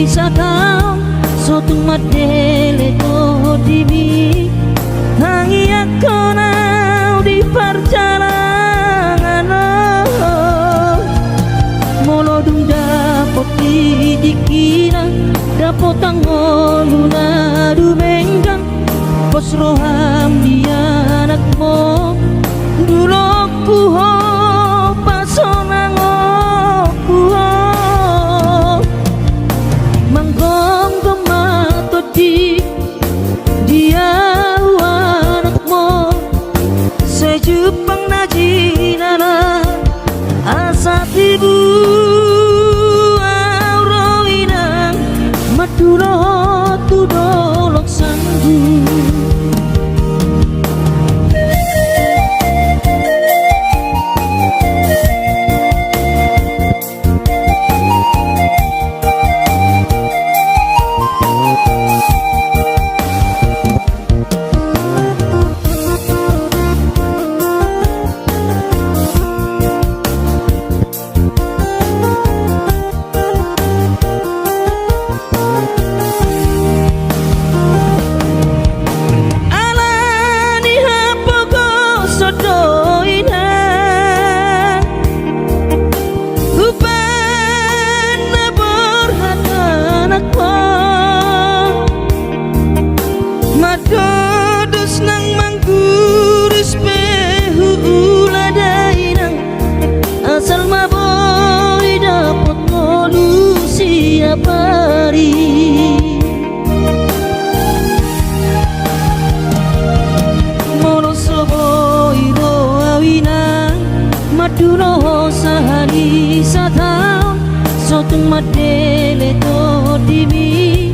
satang sotung madele to dimi tangi aku nau di perjalanan molodung dapot dikira dapot tangoluna dumenggang pos roham dia anakmu dulu ku ho pasonang ku ho manggong gemato di dia anakmu sejupang najinana asa tibu auroinang maduro tudolok sanggu. Maduro sahari satang sotung madele to dimi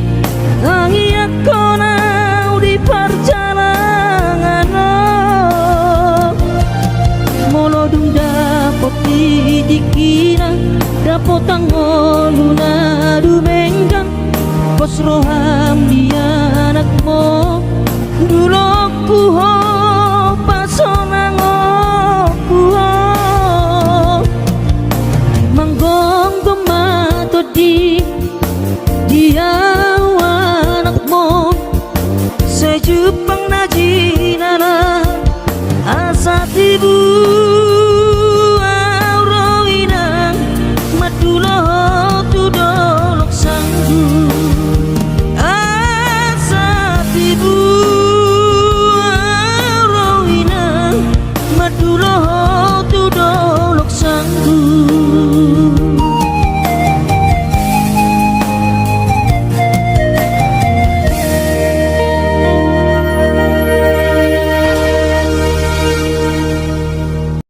tangi aku nau di perjalanan molodung dapot dikira dapot tangoluna dumenggang pos roham dia anakmu